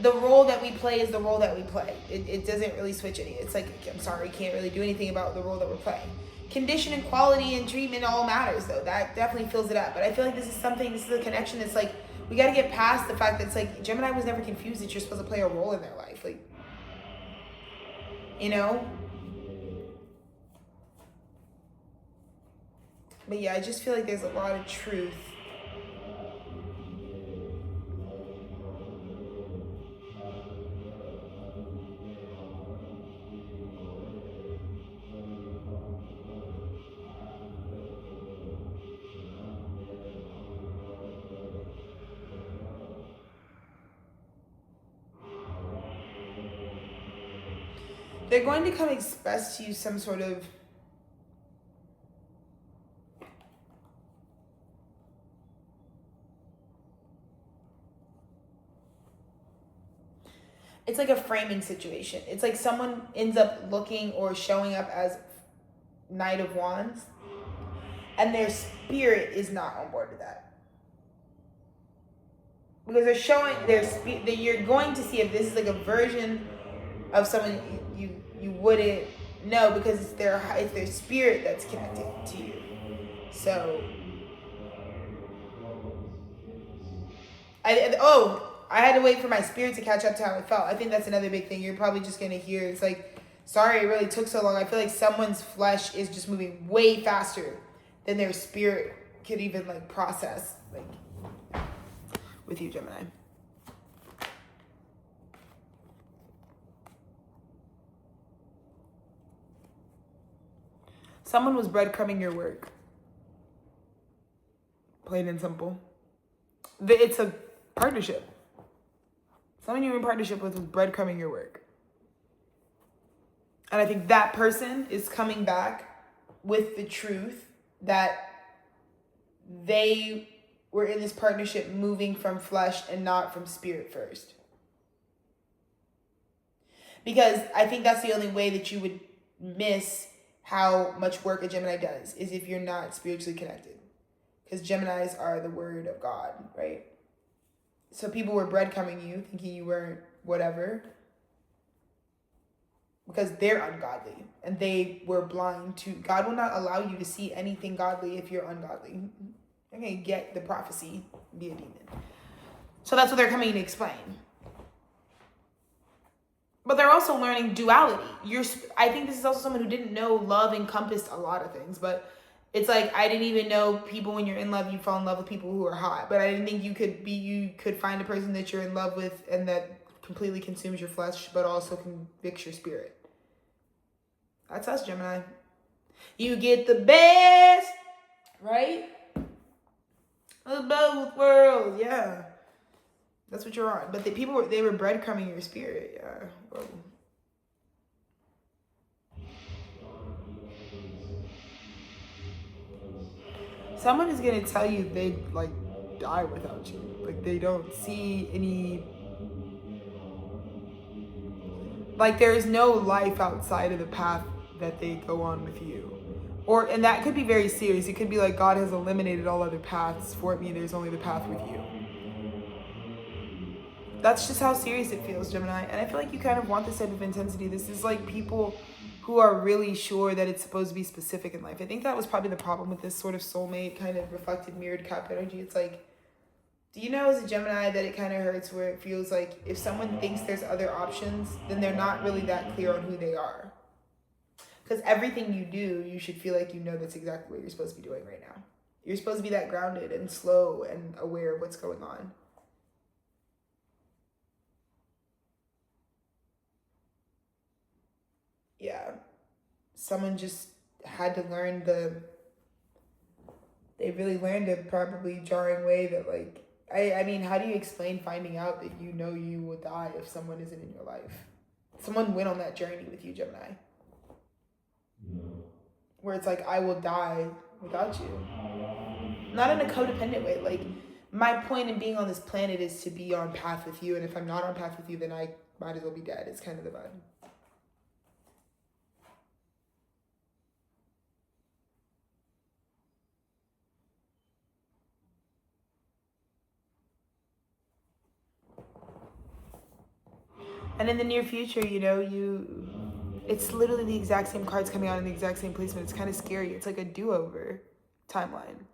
A: the role that we play is the role that we play. It doesn't really switch any. It's like, I'm sorry, can't really do anything about the role that we're playing. Condition and quality and treatment all matters, though. That definitely fills it up. But I feel like this is a connection that's like, we got to get past the fact that it's like, Gemini was never confused that you're supposed to play a role in their life. Like, you know? But yeah, I just feel like there's a lot of truth. They're going to come express to you some sort of it's like a framing situation. It's like someone ends up looking or showing up as Knight of Wands, and their spirit is not on board with that. Because they're showing their spirit, that you're going to see if this is like a version of someone you wouldn't know, because it's their spirit that's connected to you. So I had to wait for my spirit to catch up to how it felt. I think that's another big thing. You're probably just gonna hear, it's like, sorry, it really took so long. I feel like someone's flesh is just moving way faster than their spirit could even like process, like, with you, Gemini. Someone was breadcrumbing your work. Plain and simple. It's a partnership. Someone you're in partnership with was breadcrumbing your work. And I think that person is coming back with the truth that they were in this partnership moving from flesh and not from spirit first. Because I think that's the only way that you would miss how much work a Gemini does, is if you're not spiritually connected. Because Geminis are the word of God, right? So people were breadcrumbing you, thinking you weren't whatever, because they're ungodly and they were blind to God. Will not allow you to see anything godly if you're ungodly. You're gonna get the prophecy, be a demon. So that's what they're coming to explain. But they're also learning duality. I think this is also someone who didn't know love encompassed a lot of things, but it's like, I didn't even know people, when you're in love, you fall in love with people who are hot. But I didn't think you could find a person that you're in love with and that completely consumes your flesh, but also convicts your spirit. That's us, Gemini. You get the best, right? Of both worlds, yeah. That's what you're on. But they were breadcrumbing your spirit, yeah. Whoa. Someone is gonna tell you they'd like die without you. Like they don't see any, like there is no life outside of the path that they go on with you. And that could be very serious. It could be like God has eliminated all other paths for me. There's only the path with you. That's just how serious it feels, Gemini. And I feel like you kind of want this type of intensity. This is like people who are really sure that it's supposed to be specific in life. I think that was probably the problem with this sort of soulmate kind of reflected mirrored cup energy. It's like, do you know as a Gemini that it kind of hurts where it feels like if someone thinks there's other options, then they're not really that clear on who they are. Because everything you do, you should feel like you know that's exactly what you're supposed to be doing right now. You're supposed to be that grounded and slow and aware of what's going on. someone just had to learn they really learned a probably jarring way that like, I mean, how do you explain finding out that you know you will die if someone isn't in your life? Someone went on that journey with you, Gemini. Where it's like, I will die without you. Not in a codependent way. Like, my point in being on this planet is to be on path with you. And if I'm not on path with you, then I might as well be dead. It's kind of the vibe. And in the near future, you know, it's literally the exact same cards coming out in the exact same placement. It's kind of scary. It's like a do-over timeline.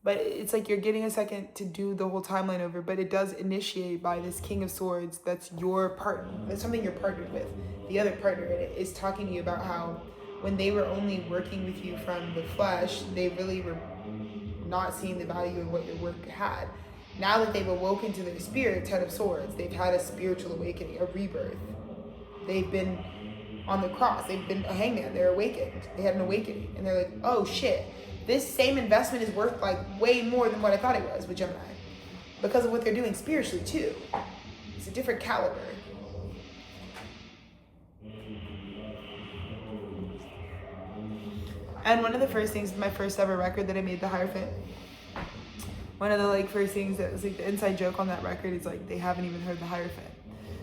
A: But it's like you're getting a second to do the whole timeline over, but it does initiate by this King of Swords. That's your partner. That's something you're partnered with. The other partner in it is talking to you about how when they were only working with you from the flesh, they really were not seeing the value of what your work had. Now that they've awoken to their spirit, Ten of Swords, they've had a spiritual awakening, a rebirth. They've been on the cross. They've been a hangman. They're awakened. They had an awakening. And they're like, oh shit, this same investment is worth like way more than what I thought it was with Gemini. Because of what they're doing spiritually too. It's a different caliber. And one of the first things, my first ever record that I made, the Hierophant, one of the like first things that was like the inside joke on that record is like they haven't even heard the Hierophant,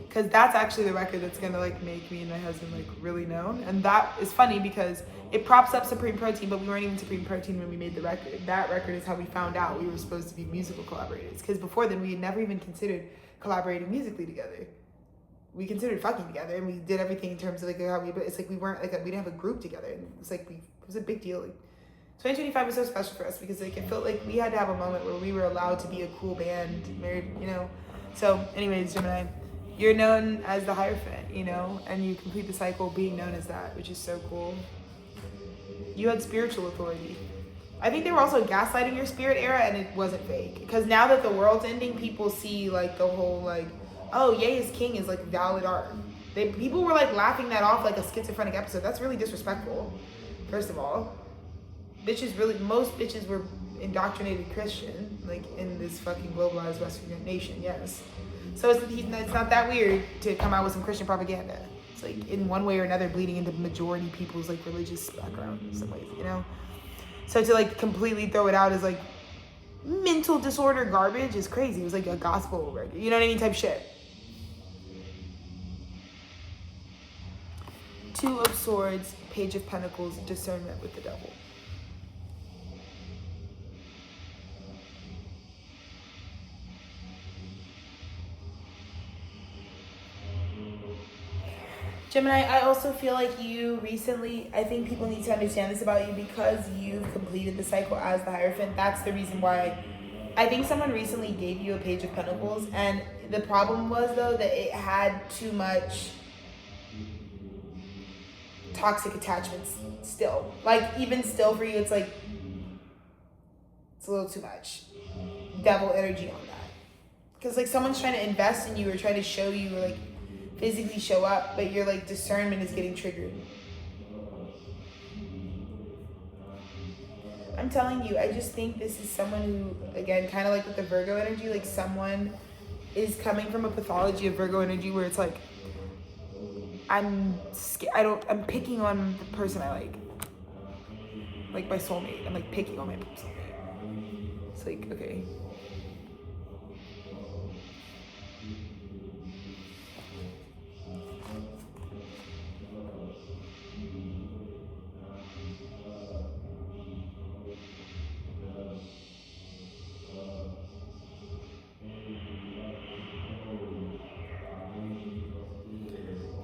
A: because that's actually the record that's gonna like make me and my husband like really known. And that is funny because it props up Supreme Protein, but we weren't even Supreme Protein when we made the record. That record is how we found out we were supposed to be musical collaborators, because before then we had never even considered collaborating musically together. We considered fucking together and we did everything in terms of like how we, but it's like we weren't like we didn't have a group together, and it was like it was a big deal. Like, 2025 was so special for us because like it felt like we had to have a moment where we were allowed to be a cool band, married, you know. So anyways, Gemini, you're known as the Hierophant, you know, and you complete the cycle being known as that, which is so cool. You had spiritual authority. I think they were also gaslighting your spirit era, and it wasn't fake, because now that the world's ending, people see like the whole like, oh, Ye is King is like valid art. People were like laughing that off like a schizophrenic episode. That's really disrespectful, first of all. Most bitches were indoctrinated Christian, like in this fucking globalized Western nation, yes. So it's not that weird to come out with some Christian propaganda. It's like in one way or another bleeding into majority people's like religious background in some ways, you know? So to like completely throw it out as like mental disorder garbage is crazy. It was like a gospel record, you know what I mean, type shit. Two of Swords, Page of Pentacles, discernment with the devil. Gemini, I also feel like you recently, I think people need to understand this about you, because you've completed the cycle as the Hierophant. That's the reason why I think someone recently gave you a Page of Pentacles, and the problem was though that it had too much toxic attachments still. Like even still for you, it's like, it's a little too much devil energy on that. Because like someone's trying to invest in you or trying to show you or like physically show up, but your like discernment is getting triggered. I'm telling you, I just think this is someone who, again, kind of like with the Virgo energy, like someone is coming from a pathology of Virgo energy where it's like, I'm picking on the person I like my soulmate. I'm like picking on my soulmate. It's like, okay.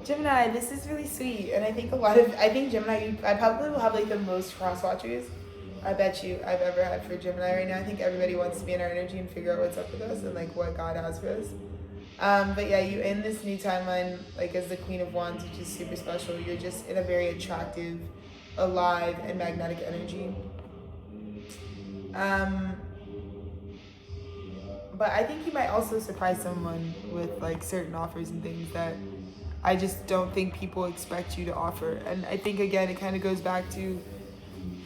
A: Gemini, this is really sweet, and I think Gemini, I probably will have like the most cross watchers, I bet you, I've ever had for Gemini right now. I think everybody wants to be in our energy and figure out what's up with us and like what God has for us. But yeah, you end this new timeline like as the Queen of Wands, which is super special. You're just in a very attractive, alive, and magnetic energy. But I think you might also surprise someone with like certain offers and things that I just don't think people expect you to offer. And I think, again, it kind of goes back to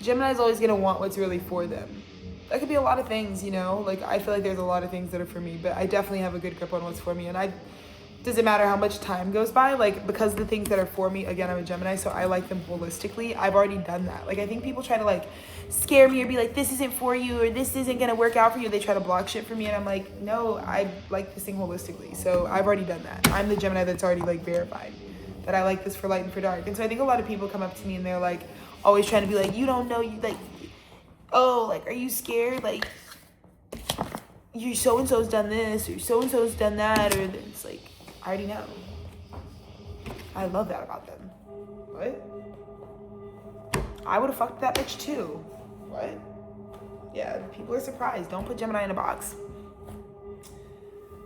A: Gemini's always going to want what's really for them. That could be a lot of things, you know? Like, I feel like there's a lot of things that are for me, but I definitely have a good grip on what's for me. And doesn't matter how much time goes by, like, because the things that are for me, again, I'm a Gemini, so I like them holistically. I've already done that. Like, I think people try to, like, scare me or be like, this isn't for you, or this isn't gonna work out for you. They try to block shit for me, and I'm like, no, I like this thing holistically. So I've already done that. I'm the Gemini that's already, like, verified that I like this for light and for dark. And so I think a lot of people come up to me and they're, like, always trying to be like, you don't know, you, like, oh, like, are you scared? Like, you so-and-so's done this, or so-and-so's done that, or it's like, I already know. I love that about them. What? I would have fucked that bitch too. What? Yeah, people are surprised. Don't put Gemini in a box.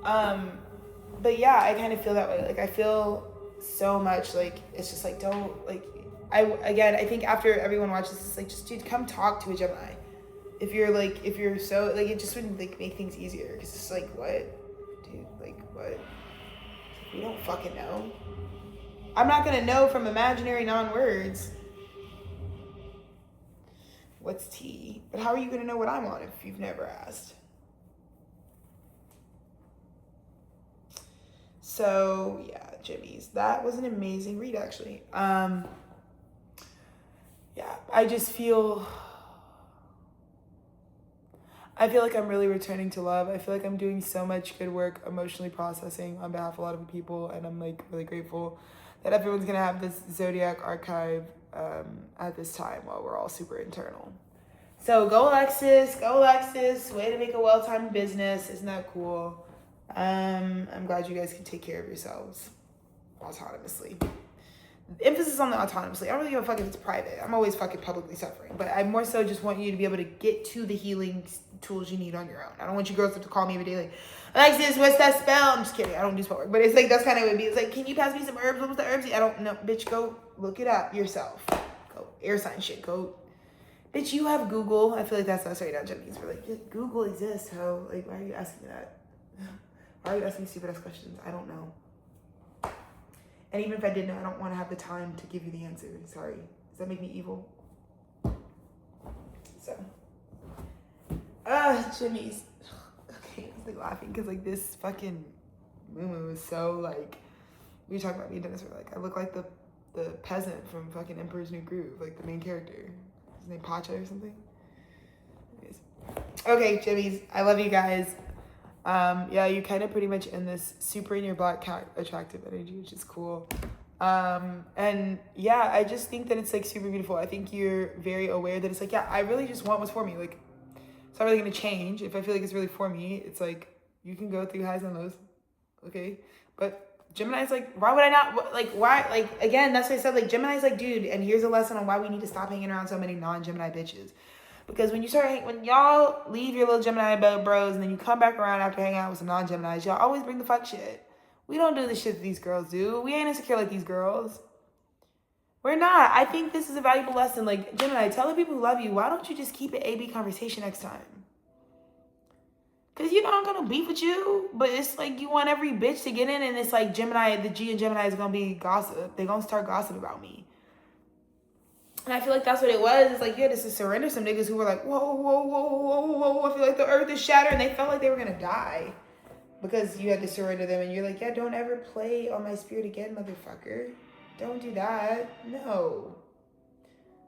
A: But yeah, I kind of feel that way. Like, I feel so much like, it's just like, don't, like, I think after everyone watches this, like, just, dude, come talk to a Gemini. If you're so, like, it just would, like, make things easier. Cause it's like, what? Dude, like, what? We don't fucking know. I'm not gonna know from imaginary non-words. What's tea? But how are you gonna know what I'm on if you've never asked? So yeah, Jimmy's. That was an amazing read, actually. Yeah, I feel like I'm really returning to love. I feel like I'm doing so much good work emotionally processing on behalf of a lot of people, and I'm, like, really grateful that everyone's gonna have this Zodiac archive at this time while we're all super internal. So go Alexis, way to make a well-timed business. Isn't that cool? I'm glad you guys can take care of yourselves autonomously. Emphasis on the autonomously. I don't really give a fuck if it's private. I'm always fucking publicly suffering, but I more so just want you to be able to get to the healing tools you need on your own. I don't want you girls to call me every day like, Alexis, what's that spell? I'm just kidding. I don't do spell work, but it's like, that's kind of what it would be. It's like, can you pass me some herbs? What was the herbs? I don't know. Bitch, go look it up yourself. Go air sign shit. Go. Bitch, you have Google. I feel like that's us right now, Gemini's. We're like, Google exists, ho. Like, why are you asking that? Why are you asking stupid ass questions? I don't know. And even if I did know, I don't want to have the time to give you the answer. Sorry. Does that make me evil? So. Jimmy's. Okay, I was like laughing because, like, this fucking moo is so, like, we were talking about me and Dennis were like, I look like the peasant from fucking Emperor's New Groove, like the main character. His name Pacha or something. Anyways. Okay, Jimmy's. I love you guys. Yeah, you kind of pretty much in this super in your black attractive energy, which is cool. And yeah, I just think that it's, like, super beautiful. I think you're very aware that it's like, yeah, I really just want what's for me. Like, it's not really going to change. If I feel like it's really for me, it's like, you can go through highs and lows. Okay. But Gemini's like, why would I not, like, why, like, again, that's what I said, like, Gemini's like, dude, and here's a lesson on why we need to stop hanging around so many non-Gemini bitches. Because when y'all leave your little Gemini bros and then you come back around after hanging out with some non-Geminis, y'all always bring the fuck shit. We don't do the shit that these girls do. We ain't insecure like these girls. We're not. I think this is a valuable lesson. Like, Gemini, tell the people who love you, why don't you just keep it A-B conversation next time? Because, you know, I'm going to beef with you, but it's like you want every bitch to get in, and it's like Gemini, the G in Gemini is going to be gossip. They're going to start gossiping about me. And I feel like that's what it was. It's like you had to surrender some niggas who were like, whoa, I feel like the earth is shattered. And they felt like they were going to die because you had to surrender them. And you're like, yeah, don't ever play on my spirit again, motherfucker. Don't do that. No.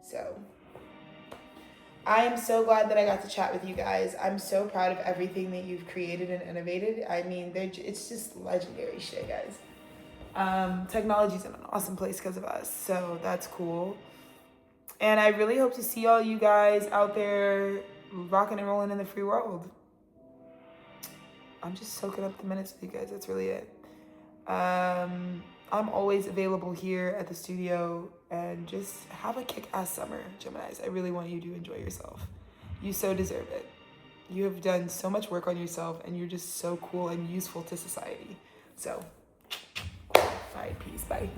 A: So I am so glad that I got to chat with you guys. I'm so proud of everything that you've created and innovated. I mean, it's just legendary shit, guys. Technology's in an awesome place because of us. So that's cool. And I really hope to see all you guys out there rocking and rolling in the free world. I'm just soaking up the minutes with you guys. That's really it. I'm always available here at the studio, and just have a kick-ass summer, Geminis. I really want you to enjoy yourself. You so deserve it. You have done so much work on yourself, and you're just so cool and useful to society. So, all right, peace, bye.